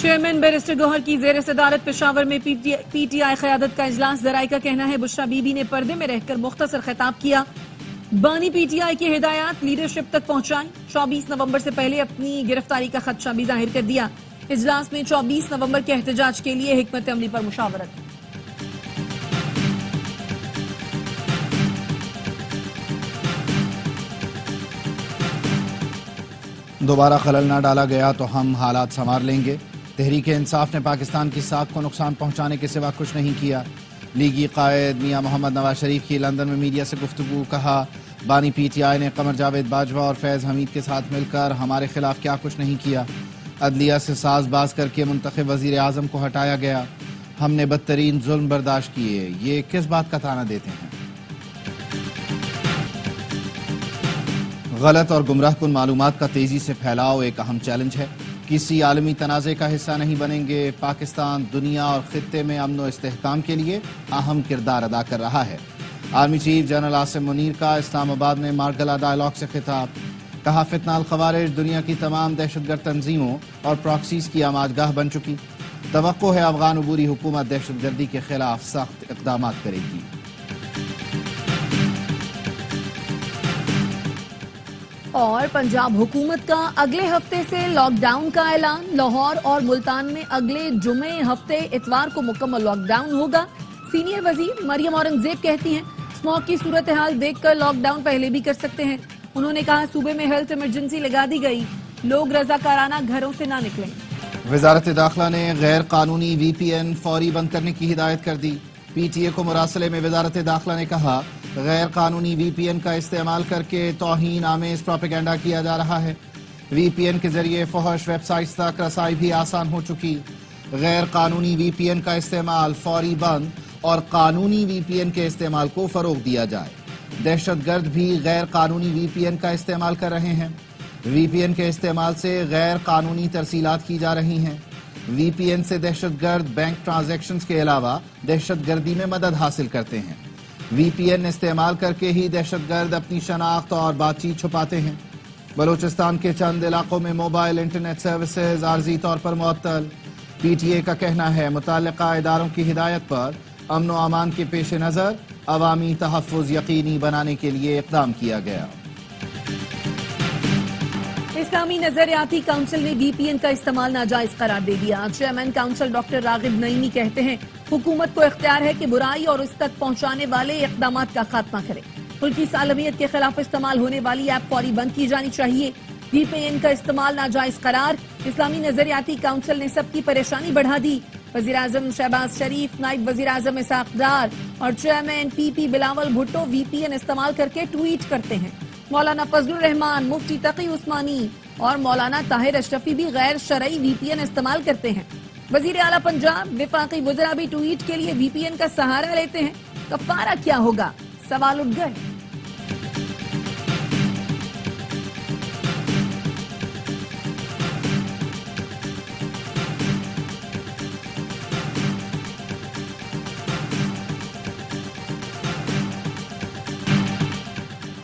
Chairman barrister گوہر کی زیر صدارت پشاور میں پی ٹی آئی قیادت کا اجلاس. ذرائع کا کہنا ہے بشرا بی بی نے پردے میں رہ کر مختصر خطاب کیا. بانی پی ٹی آئی کی ہدایات لیڈرشپ تک پہنچائیں. 24 نومبر سے پہلے اپنی گرفتاری کا خدشہ بھی ظاہر کر دیا. اجلاس میں 24 نومبر کے احتجاج کے لیے حکمت عملی پر مشاورت. دوبارہ خلل نہ ڈالا گیا تو ہم حالات سنوار لیں گے. تحریک انصاف نے پاکستان کی ساکھ کو نقصان پہنچانے کے سوا کچھ نہیں کیا. لیگی قائد میاں محمد نواز شریف کی لندن میں میڈیا سے گفتگو. کہا بانی پی ٹی آئی نے قمر جاوید باجوہ اور فیض حمید کے ساتھ مل کر ہمارے خلاف کیا کچھ نہیں کیا. عدلیہ سے ساز باز کر کے منتخب وزیر اعظم کو ہٹایا گیا. ہم نے بدترین ظلم برداشت کیے. یہ کس بات کا تانا دیتے ہیں؟ غلط اور گمراہ کن معلومات کا تیزی سے پھیلاؤ ایک اہم چیلنج ہے. کسی عالمی تنازع کا حصہ نہیں بنیں گے. پاکستان دنیا اور خطے میں امن و استحکام کے لیے اہم کردار ادا کر رہا ہے. Army chief general Asim Munir کا اسلام آباد میں مارگلہ ڈائیلاگ سے خطاب. کہا فتنہ الخوارج دنیا کی تمام دہشت گرد تنظیموں اور پراکسیز کی آماج گاہ بن چکی. توقع ہے افغان عبوری حکومت دہشت گردی کے خلاف سخت اقدامات کرے گی. اور پنجاب حکومت کا اگلے ہفتے سے لاک ڈاؤن کا اعلان. لاہور اور ملتان میں اگلے جمعے ہفتے اتوار کو مکمل لاک ڈاؤن ہوگا. سینئر وزیر مریم اورنگزیب کہتی ہیں اسموگ کی صورتحال دیکھ کر لاک ڈاؤن پہلے بھی کر سکتے ہیں. انہوں نے کہا صوبے میں ہیلتھ ایمرجنسی لگا دی گئی. لوگ رضاکارانہ گھروں سے نہ نکلیں. وزارت داخلہ نے غیر قانونی وی پی این فوری بند کرنے کی ہدایت کر دی. پی ٹی اے کو مراسلے میں وزارت داخلہ نے کہا غیر قانونی وی پی این کا استعمال کر کے توہین آمیز پروپیگنڈا کیا جا رہا ہے. وی پی این کے ذریعے فحش ویب سائٹس تک رسائی بھی آسان ہو چکی. غیر قانونی وی پی این کا استعمال فوری بند اور قانونی وی پی این کے استعمال کو فروغ دیا جائے. دہشت گرد بھی غیر قانونی وی پی این کا استعمال کر رہے ہیں. وی پی این کے استعمال سے غیر قانونی ترسیلات کی جا رہی ہیں. وی پی این سے دہشت گرد بینک ٹرانزیکشنز کے علاوہ دہشت گردی میں مدد حاصل کرتے ہیں. وی پی این استعمال کر کے ہی دہشت گرد اپنی شناخت اور بات چیت چھپاتے ہیں. بلوچستان کے چند علاقوں میں موبائل انٹرنیٹ سروسز عارضی طور پر معطل. پی ٹی اے کا کہنا ہے متعلقہ اداروں کی ہدایت پر امن و امان کے پیش نظر عوامی تحفظ یقینی بنانے کے لیے اقدام کیا گیا. اسلامی نظریاتی کونسل نے وی پی این کا استعمال ناجائز قرار دے دیا. چیئرمین کونسل ڈاکٹر راغب نعیمی کہتے ہیں حکومت کو اختیار ہے کہ برائی اور اس تک پہنچانے والے اقدامات کا خاتمہ کرے. ملکی سالمیت کے خلاف استعمال ہونے والی ایپ فوری بند کی جانی چاہیے. وی پی این کا استعمال ناجائز قرار. اسلامی نظریاتی کونسل نے سب کی پریشانی بڑھا دی. وزیراعظم شہباز شریف، نائب وزیر اعظم اسحاق ڈار اور چیئرمین پی پی بلاول بھٹو وی پی این استعمال کر کے ٹویٹ کرتے ہیں. مولانا فضل الرحمان، مفتی تقی عثمانی اور مولانا طاہر اشرفی بھی غیر شرعی وی پی این استعمال کرتے ہیں. وزیر اعلیٰ پنجاب، وفاقی وزراء بھی ٹویٹ کے لیے وی پی این کا سہارا لیتے ہیں. کفارہ کیا ہوگا؟ سوال اٹھ گئے.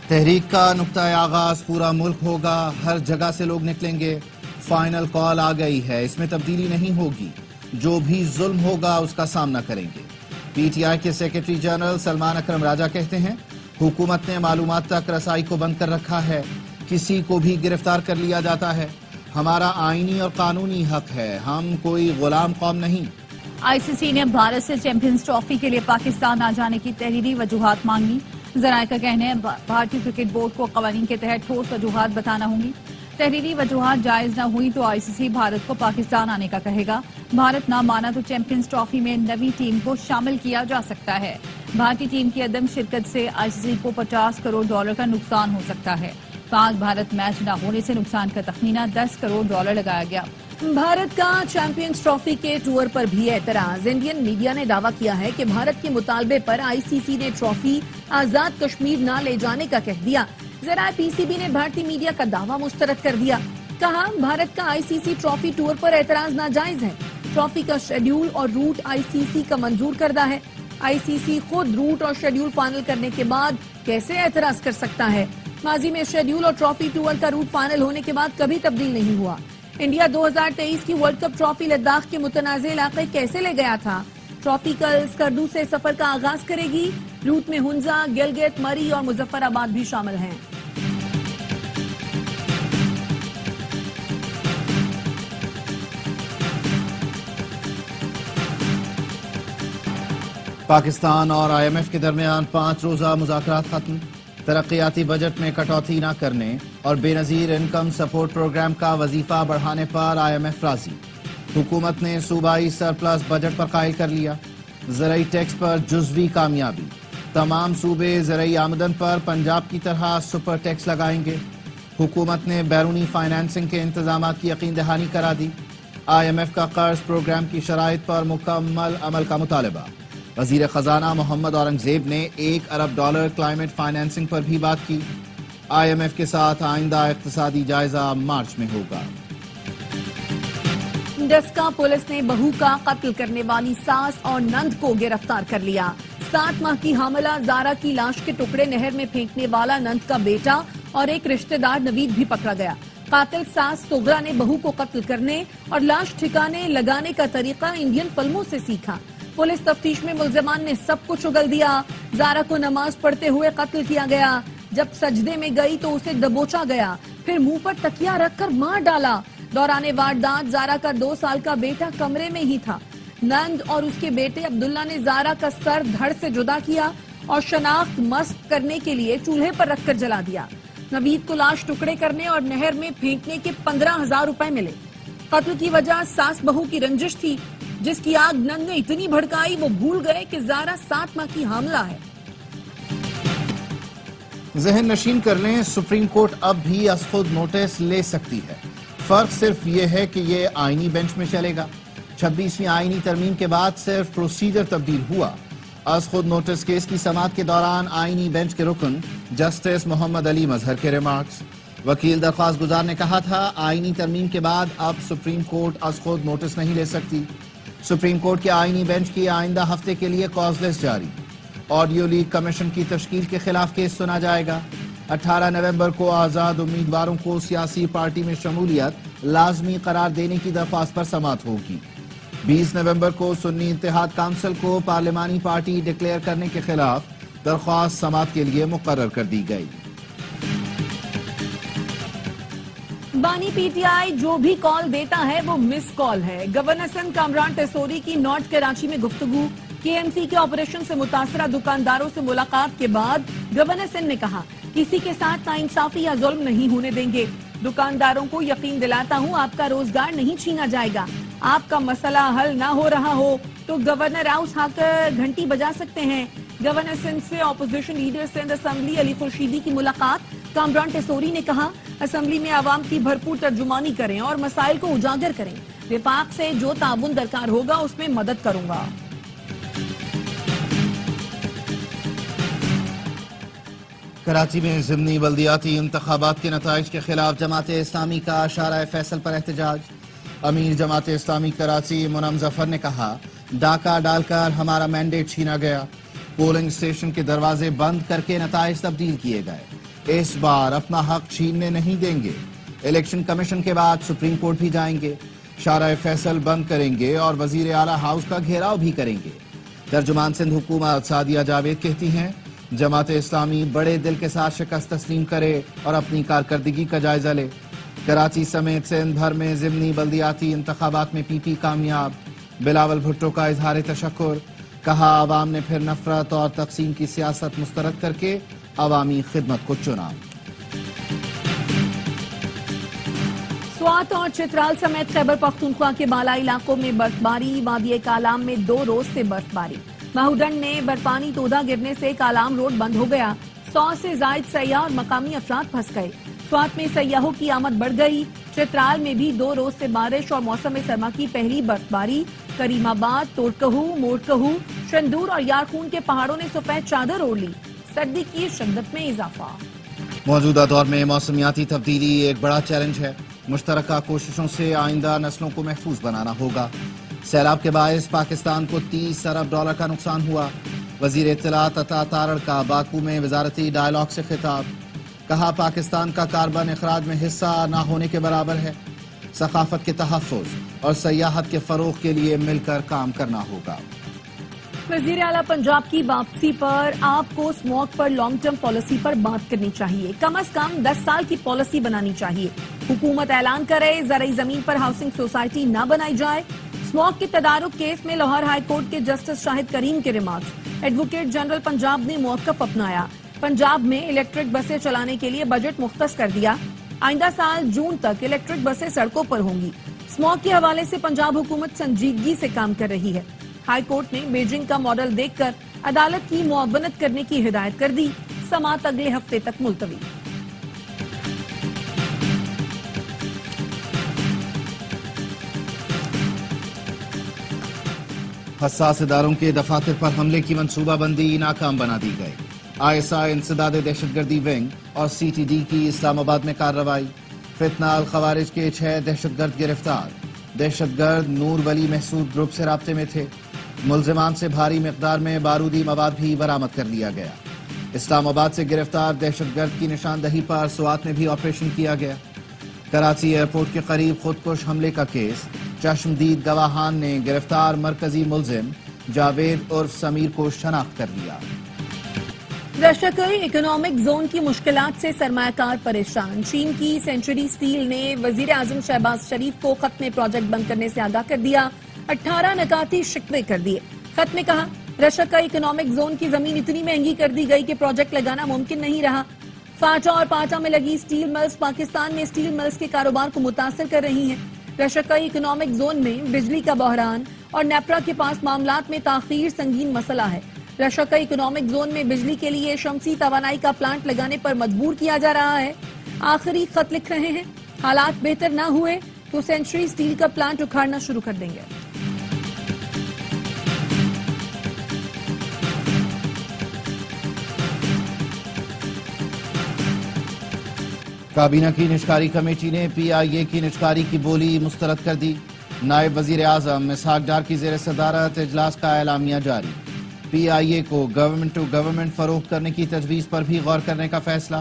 تحریک کا نقطہ آغاز پورا ملک ہوگا. ہر جگہ سے لوگ نکلیں گے. فائنل کال آ گئی ہے. اس میں تبدیلی نہیں ہوگی. جو بھی ظلم ہوگا اس کا سامنا کریں گے. پی ٹی آئی کے سیکرٹری جنرل سلمان اکرم راجہ کہتے ہیں حکومت نے معلومات تک رسائی کو بند کر رکھا ہے. کسی کو بھی گرفتار کر لیا جاتا ہے. ہمارا آئینی اور قانونی حق ہے. ہم کوئی غلام قوم نہیں. آئی سی سی نے بھارت سے چیمپئنز ٹرافی کے لیے پاکستان آ جانے کی تحریری وجوہات مانگی. ذرائع کا کہنا ہے بھارتی کرکٹ بورڈ کو قوانین کے تحت ٹھوس وجوہات بتانا ہوں گی. تحریری وجوہات جائز نہ ہوئی تو آئی سی سی بھارت کو پاکستان آنے کا کہے گا. بھارت نہ مانا تو چیمپئنز ٹرافی میں نئی ٹیم کو شامل کیا جا سکتا ہے. بھارتی ٹیم کی عدم شرکت سے آئی سی سی کو $50 کروڑ کا نقصان ہو سکتا ہے. پاک بھارت میچ نہ ہونے سے نقصان کا تخمینہ $10 کروڑ لگایا گیا. بھارت کا چیمپئنز ٹرافی کے ٹور پر بھی اعتراض. انڈین میڈیا نے دعویٰ کیا ہے کہ بھارت کے مطالبے پر آئی سی سی نے ٹرافی آزاد کشمیر نہ لے جانے کا کہہ دیا. ذرائع پی سی بی نے بھارتی میڈیا کا دعویٰ مسترد کر دیا. کہا بھارت کا آئی سی سی ٹرافی ٹور پر اعتراض ناجائز ہے. ٹرافی کا شیڈیول اور روٹ آئی سی سی کا منظور کردہ ہے. آئی سی سی خود روٹ اور شیڈیول فائنل کرنے کے بعد کیسے اعتراض کر سکتا ہے؟ ماضی میں شیڈیول اور ٹرافی ٹور کا روٹ فائنل ہونے کے بعد کبھی تبدیل نہیں ہوا. انڈیا 2023 کی ورلڈ کپ ٹرافی لداخ کے متنازع علاقے کیسے لے گیا تھا؟ ٹرافی کل اسکردو سے سفر کا آغاز کرے گی۔ روٹ میں ہنزا، گلگت، مری اور مظفر آباد بھی شامل ہیں۔ پاکستان اور آئی ایم ایف کے درمیان 5 روزہ مذاکرات ختم۔ ترقیاتی بجٹ میں کٹوتی نہ کرنے اور بے نظیر انکم سپورٹ پروگرام کا وظیفہ بڑھانے پر آئی ایم ایف راضی۔ حکومت نے صوبائی سرپلس بجٹ پر قائل کر لیا۔ زرعی ٹیکس پر جزوی کامیابی۔ تمام صوبے زرعی آمدن پر پنجاب کی طرح سپر ٹیکس لگائیں گے۔ حکومت نے بیرونی فائنانسنگ کے انتظامات کی یقین دہانی کرا دی۔ آئی ایم ایف کا قرض پروگرام کی شرائط پر مکمل عمل کا مطالبہ۔ وزیر خزانہ محمد اورنگزیب نے $1 ارب کلائمیٹ فائنانسنگ پر بھی بات کی۔ آئی ایم ایف کے ساتھ آئندہ اقتصادی جائزہ مارچ میں ہوگا۔ ڈسکا پولیس نے بہو کا قتل کرنے والی ساس اور نند کو گرفتار کر لیا۔ 7 ماہ کی حاملہ زارا کی لاش کے ٹکڑے نہر میں پھینکنے والا نند کا بیٹا اور ایک رشتہ دار نوید بھی پکڑا گیا۔ قاتل ساس سغرا نے بہو کو قتل کرنے اور لاش ٹھکانے لگانے کا طریقہ انڈین فلموں سے سیکھا۔ پولیس تفتیش میں ملزمان نے سب کچھ اگل دیا۔ زارا کو نماز پڑھتے ہوئے قتل کیا گیا۔ جب سجدے میں گئی تو اسے دبوچا گیا، پھر منہ پر تکیا رکھ کر مار ڈالا۔ دوران واردات زارا کا 2 سال کا بیٹا کمرے میں ہی تھا۔ نند اور اس کے بیٹے عبداللہ نے زارا کا سر دھڑ سے جدا کیا اور شناخت مسخ کرنے کے لیے چولہے پر رکھ کر جلا دیا۔ نوید کو لاش ٹکڑے کرنے اور نہر میں پھینکنے کے 15,000 روپے ملے۔ قتل کی وجہ ساس بہو کی رنجش تھی، جس کی آگ نند نے اتنی بھڑکائی وہ بھول گئے کہ زارا 7 ماہ کی حاملہ ہے۔ ذہن نشین کر لیں، سپریم کورٹ اب بھی از خود نوٹس لے سکتی ہے۔ فرق صرف یہ ہے کہ یہ آئینی بینچ میں چلے گا۔ 26ویں آئینی ترمیم کے بعد صرف پروسیجر تبدیل ہوا۔ از خود نوٹس کیس کی سماعت کے دوران آئینی بینچ کے رکن جسٹس محمد علی مظہر کے ریمارکس۔ وکیل درخواست گزار نے کہا تھا آئینی ترمیم کے بعد اب سپریم کورٹ از خود نوٹس نہیں لے سکتی۔ سپریم کورٹ کے آئینی بینچ کی آئندہ ہفتے کے لیے کاز لسٹ جاری۔ آڈیو لیگ کمیشن کی تشکیل کے خلاف کیس سنا جائے گا۔ 18 نومبر کو آزاد امیدواروں کو سیاسی پارٹی میں شمولیت لازمی قرار دینے کی درخواست پر سماعت ہوگی۔ 20 نومبر کو سنی اتحاد کونسل کو پارلیمانی پارٹی ڈکلیئر کرنے کے خلاف درخواست سماعت کے لیے مقرر کر دی گئی۔ بانی پی ٹی آئی جو بھی کال دیتا ہے وہ مس کال ہے۔ گورنر سندھ کامران ٹیسوری کی نارتھ کراچی میں گفتگو۔ کے ایم سی کے آپریشن سے متاثرہ دکانداروں سے ملاقات کے بعد گورنر سندھ نے کہا کسی کے ساتھ ناانصافی یا ظلم نہیں ہونے دیں گے۔ دکانداروں کو یقین دلاتا ہوں آپ کا روزگار نہیں چھینا جائے گا۔ آپ کا مسئلہ حل نہ ہو رہا ہو تو گورنر ہاؤس آ کر گھنٹی بجا سکتے ہیں۔ گورنر سندھ سے اپوزیشن لیڈر سندھ اسمبلی علی خورشیدی کی ملاقات۔ کامران ٹیسوری نے کہا اسمبلی میں عوام کی بھرپور ترجمانی کریں اور مسائل کو اجاگر کریں۔ وفاق سے جو تعاون درکار ہوگا اس میں مدد کروں گا۔ کراچی میں ضمنی بلدیاتی انتخابات کے نتائج کے خلاف جماعت اسلامی کا شارع فیصل پر احتجاج۔ امیر جماعت اسلامی کراچی منم ظفر نے کہا ڈاکہ ڈال کر ہمارا مینڈیٹ چھینا گیا۔ پولنگ اسٹیشن کے دروازے بند کر کے نتائج تبدیل کیے گئے۔ اس بار اپنا حق چھیننے نہیں دیں گے۔ الیکشن کمیشن کے بعد سپریم کورٹ بھی جائیں گے۔ شارع فیصل بند کریں گے اور وزیر اعلیٰ ہاؤس کا گھیراؤ بھی کریں گے۔ ترجمان سندھ حکومت سعدیہ جاوید کہتی ہیں جماعت اسلامی بڑے دل کے ساتھ شکست تسلیم کرے اور اپنی کارکردگی کا جائزہ لے۔ کراچی سمیت سندھ بھر میں ضمنی بلدیاتی انتخابات میں پی پی کامیاب۔ بلاول بھٹو کا اظہار تشکر۔ کہا عوام نے پھر نفرت اور تقسیم کی سیاست مسترد کر کے عوامی خدمت کو چنا۔ سوات اور چترال سمیت خیبر پختونخوا کے بالائی علاقوں میں برفباری۔ وادی کالام میں 2 روز سے برفباری۔ مہوڈنڈ میں برفانی تودا گرنے سے کالام روڈ بند ہو گیا۔ 100 سے زائد سیاح اور مقامی افراد پھنس گئے۔ سوات میں سیاحوں کی آمد بڑھ گئی۔ چترال میں بھی 2 روز سے بارش اور موسم سرما کی پہلی برفباری۔ کریم آباد، توڑکہو، موڑکہو، شندور اور یارخون کے پہاڑوں نے سفید چادر اوڑھ لی۔ سردی کی شدت میں اضافہ۔ موجودہ دور میں موسمیاتی تبدیلی ایک بڑا چیلنج ہے۔ مشترکہ کوششوں سے آئندہ نسلوں کو محفوظ بنانا ہوگا۔ سیلاب کے باعث پاکستان کو $30 ارب کا نقصان ہوا۔ وزیر اطلاعات عطا تارڑ کا باکو میں وزارتی ڈائیلاگ سے خطاب۔ کہا پاکستان کا کاربن اخراج میں حصہ نہ ہونے کے برابر ہے۔ ثقافت کے تحفظ اور سیاحت کے فروغ کے لیے مل کر کام کرنا ہوگا۔ وزیر اعلیٰ پنجاب کی واپسی پر آپ کو اسموگ پر لانگ ٹرم پالیسی پر بات کرنی چاہیے، کم از کم 10 سال کی پالیسی بنانی چاہیے۔ حکومت اعلان کرے زرعی زمین پر ہاؤسنگ سوسائٹی نہ بنائی جائے۔ اسموگ کے تدارک کیس میں لاہور ہائی کورٹ کے جسٹس شاہد کریم کے ریمارکس۔ ایڈوکیٹ جنرل پنجاب نے موقف اپنایا، پنجاب میں الیکٹرک بسیں چلانے کے لیے بجٹ مختص کر دیا، آئندہ سال جون تک الیکٹرک بسیں سڑکوں پر ہوں گی۔ اسموگ کے حوالے سے پنجاب حکومت سنجیدگی سے کام کر رہی ہے۔ ہائی کورٹ نے بیجنگ کا ماڈل دیکھ کر عدالت کی معاونت کرنے کی ہدایت کر دی، سماعت اگلے ہفتے تک ملتوی۔ حساس اداروں کے دفاتر پر حملے کی منصوبہ بندی ناکام بنا دی گئی۔ ISI انسداد دہشت گردی ونگ اور CTD کی اسلام آباد میں کارروائی۔ فتنہ الخوارج کے 6 دہشت گرد گرفتار۔ دہشت گرد نور ولی محسود گروپ سے رابطے میں تھے۔ ملزمان سے بھاری مقدار میں بارودی مواد بھی برآمد کر لیا گیا۔ اسلام آباد سے گرفتار دہشت گرد کی نشاندہی پر سوات میں بھی آپریشن کیا گیا۔ کراچی ایئرپورٹ کے قریب خودکش حملے کا کیس، چشمدید گواہان نے گرفتار مرکزی ملزم جاوید عرف سمیر کو شناخت کر لیا۔ رشکئی اکنامک زون کی مشکلات سے سرمایہ کار پریشان۔ چین کی سینچری اسٹیل نے وزیر اعظم شہباز شریف کو خط میں پروجیکٹ بند کرنے سے آگاہ کر دیا، 18 نکاتی شکوے کر دیے۔ خط میں کہا رشکئی اکنامک زون کی زمین اتنی مہنگی کر دی گئی کہ پروجیکٹ لگانا ممکن نہیں رہا۔ فاٹا اور پاٹا میں لگی اسٹیل ملز پاکستان میں اسٹیل ملز کے کاروبار کو متاثر کر رہی ہیں۔ رشکئی اکنامک زون میں بجلی کا بحران اور نیپرا کے پاس معاملات میں تاخیر سنگین مسئلہ ہے۔ رشکئی اکنامک زون میں بجلی کے لیے شمسی توانائی کا پلانٹ لگانے پر مجبور کیا جا رہا ہے۔ آخری خط لکھ رہے ہیں، حالات بہتر نہ ہوئے تو سینچری اسٹیل کا پلانٹ اکھاڑنا شروع کر دیں گے۔ کابینہ کی نجکاری کمیٹی نے PIA کی نجکاری کی بولی مسترد کر دی۔ نائب وزیر اعظم اسحاق ڈار کی زیر صدارت اجلاس کا اعلامیہ جاری۔ PIA کو گورنمنٹ ٹو گورنمنٹ فروخت کرنے کی تجویز پر بھی غور کرنے کا فیصلہ۔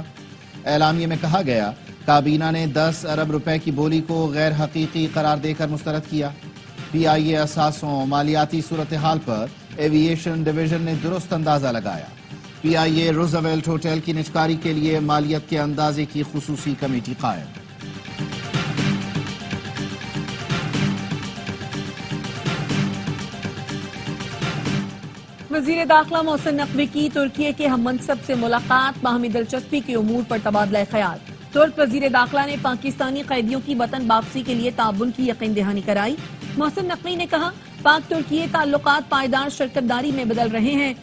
اعلامیے میں کہا گیا کابینہ نے 10 ارب روپے کی بولی کو غیر حقیقی قرار دے کر مسترد کیا۔ PIA اثاثوں مالیاتی صورتحال پر ایوییشن ڈویژن نے درست اندازہ لگایا۔ PIA روزویلٹ ہوٹل کی نجکاری کے لیے مالیت کے اندازے کی خصوصی کمیٹی قائم۔ وزیر داخلہ محسن نقوی کی ترکی کے ہم منصب سے ملاقات، باہمی دلچسپی کے امور پر تبادلہ خیال۔ ترک وزیر داخلہ نے پاکستانی قیدیوں کی وطن واپسی کے لیے تعاون کی یقین دہانی کرائی۔ محسن نقوی نے کہا پاک ترکی تعلقات پائیدار شراکت داری میں بدل رہے ہیں۔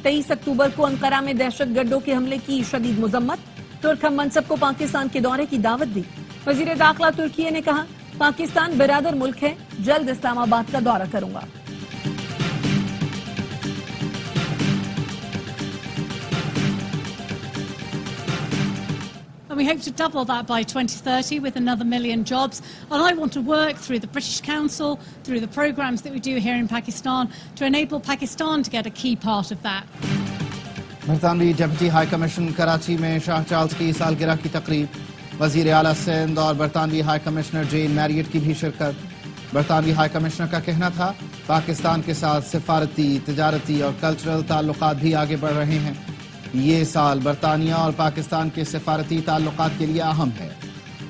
23 اکتوبر کو انقرہ میں دہشت گردوں کے حملے کی شدید مذمت، ترک ہم منصب کو پاکستان کے دورے کی دعوت دی۔ وزیر داخلہ ترکیہ نے کہا پاکستان برادر ملک ہے، جلد اسلام آباد کا دورہ کروں گا۔ And we hope to double that by 2030 with another 1 million jobs. And I want to work through the British Council, through the programs that we do here in Pakistan, to enable Pakistan to get a key part of that. برطانوی deputy high commission Karachi میں شاہ Charles کی سالگرہ کی تقریب، وزیر اعلیٰ سندھ اور برطانوی ہائی کمشنر جین میریٹ کی بھی شرکت۔ برطانوی ہائی کمشنر کا کہنا تھا پاکستان کے ساتھ سفارتی، تجارتی اور کلچرل تعلقات بھی آگے بڑھ رہے ہیں۔ یہ سال برطانیہ اور پاکستان کے سفارتی تعلقات کے لیے اہم ہے۔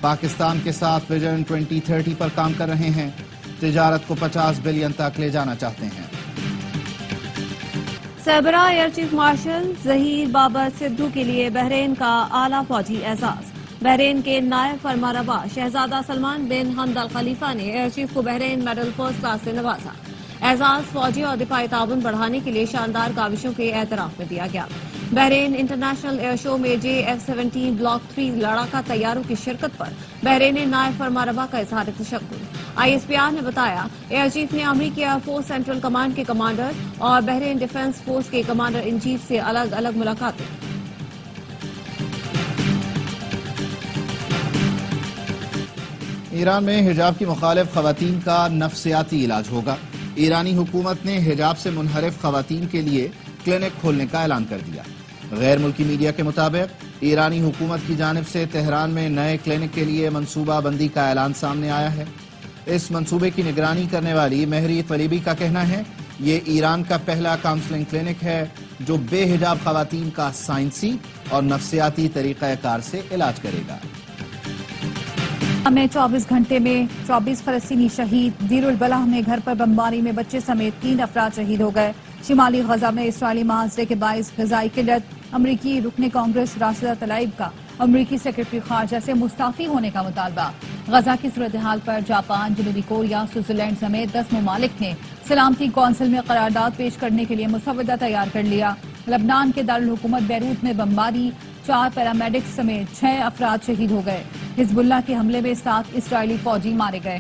پاکستان کے ساتھ ویژن 2030 پر کام کر رہے ہیں، تجارت کو 50 بلین تک لے جانا چاہتے ہیں۔ سربراہ air chief marshal Zaheer Babar Sidhu کے لیے بحرین کا اعلیٰ فوجی اعزاز۔ بحرین کے نائب فرمانروا شہزادہ سلمان بن حمد الخلیفہ نے ایئر چیف کو بحرین میڈل فرسٹ کلاس سے نوازا۔ اعزاز فوجی اور دفاعی تعاون بڑھانے کے لیے شاندار کاوشوں کے اعتراف میں دیا گیا۔ بحرین انٹرنیشنل ایئر شو میں JF-17 بلاک 3 لڑاکا طیاروں کی شرکت پر بحرین نائب فرمانروا کا اظہار تشکر۔ ISPR نے بتایا ایئر چیف نے امریکی ایئر فورس سینٹرل کمانڈ کے کمانڈر اور بحرین ڈیفنس فورس کے کمانڈر ان چیف سے الگ الگ ملاقاتیں۔ ایران میں حجاب کی مخالف خواتین کا نفسیاتی علاج ہوگا۔ ایرانی حکومت نے حجاب سے منحرف خواتین کے لیے کلینک کھولنے کا اعلان کر دیا۔ غیر ملکی میڈیا کے مطابق ایرانی حکومت کی جانب سے تہران میں نئے کلینک کے لیے منصوبہ بندی کا اعلان سامنے آیا ہے۔ اس منصوبے کی نگرانی کرنے والی مہری طلیبی کا کہنا ہے یہ ایران کا پہلا کاؤنسلنگ کلینک ہے جو بے حجاب خواتین کا سائنسی اور نفسیاتی طریقہ کار سے علاج کرے گا۔ میں 24 گھنٹے میں 24 فلسطینی شہید، دیر البلح میں گھر پر بمباری میں بچے سمیت 3 افراد شہید ہو گئے۔ شمالی غزہ میں اسرائیلی محاصرے کے باعث غذائی قلت، امریکی رکن کانگریس راشدہ طلائب کا امریکی سیکرٹری خارجہ سے مستعفی ہونے کا مطالبہ۔ غزہ کی صورتحال پر جاپان، جنوبی کوریا، سوئٹزرلینڈ سمیت 10 ممالک نے سلامتی کونسل میں قرارداد پیش کرنے کے لیے مسودہ تیار کر لیا۔ لبنان کے دارالحکومت بیروت میں بمباری، 4 پیرامیڈکس سمیت 6 افراد شہید ہو گئے۔ حزب اللہ کے حملے میں 7 اسرائیلی فوجی مارے گئے۔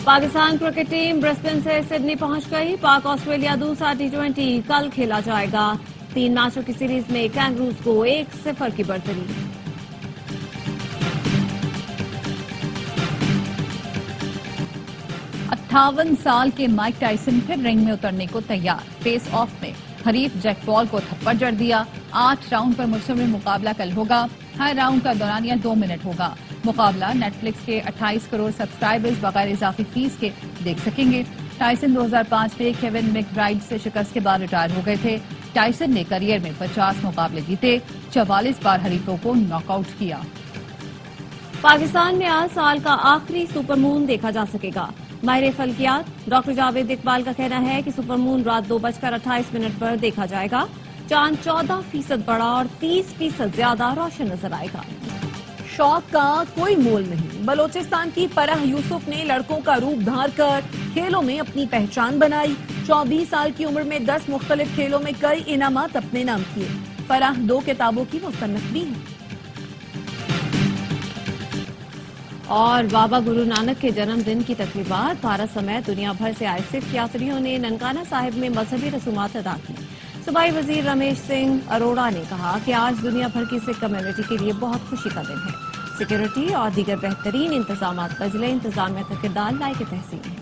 پاکستان کرکٹ ٹیم برسبن سے سڈنی پہنچ گئی۔ پاک آسٹریلیا دوسرا T20 کل کھیلا جائے گا۔ 3 میچوں کی سیریز میں کینگروز کو 1-0 کی برتری۔ 58 سال کے مائک ٹائسن پھر رنگ میں اترنے کو تیار۔ فیس آف میں حریف جیک پال کو تھپڑ جڑ دیا۔ 8 راؤنڈ پر مشتمل مقابلہ کل ہوگا۔ ہر راؤنڈ کا دورانیہ 2 منٹ ہوگا۔ مقابلہ نیٹ فلکس کے 28 کروڑ سبسکرائبرز بغیر اضافی فیس کے دیکھ سکیں گے۔ ٹائسن 2005 میں کیون میک برائیڈ سے شکست کے بعد ریٹائر ہو گئے تھے۔ ٹائسن نے کیریئر میں 50 مقابلے جیتے، 44 بار حریفوں کو ناک آؤٹ کیا۔ پاکستان میں آج سال کا آخری سپر مون دیکھا جا سکے گا۔ ماہر فلکیات ڈاکٹر جاوید اقبال کا کہنا ہے کہ سپر مون رات 2:28 پر دیکھا جائے گا۔ چاند 14% بڑا اور 30% زیادہ روشن نظر آئے گا۔ شوق کا کوئی مول نہیں۔ بلوچستان کی فرح یوسف نے لڑکوں کا روپ دھار کر کھیلوں میں اپنی پہچان بنائی۔ 24 سال کی عمر میں 10 مختلف کھیلوں میں کئی انعامات اپنے نام کیے۔ فرح 2 کتابوں کی مصنف بھی ہے۔ اور بابا گرو نانک کے جنم دن کی تقریبات، بھارت سمیت دنیا بھر سے آئے سکھ یاتریوں نے ننکانہ صاحب میں مذہبی رسومات ادا کی۔ صوبائی وزیر رمیش سنگھ اروڑا نے کہا کہ آج دنیا بھر کی سکھ کمیونٹی کے لیے بہت خوشی کا دن ہے۔ سیکیورٹی اور دیگر بہترین انتظامات پر ضلع انتظامیہ کا کردار لائق تحسین ہے۔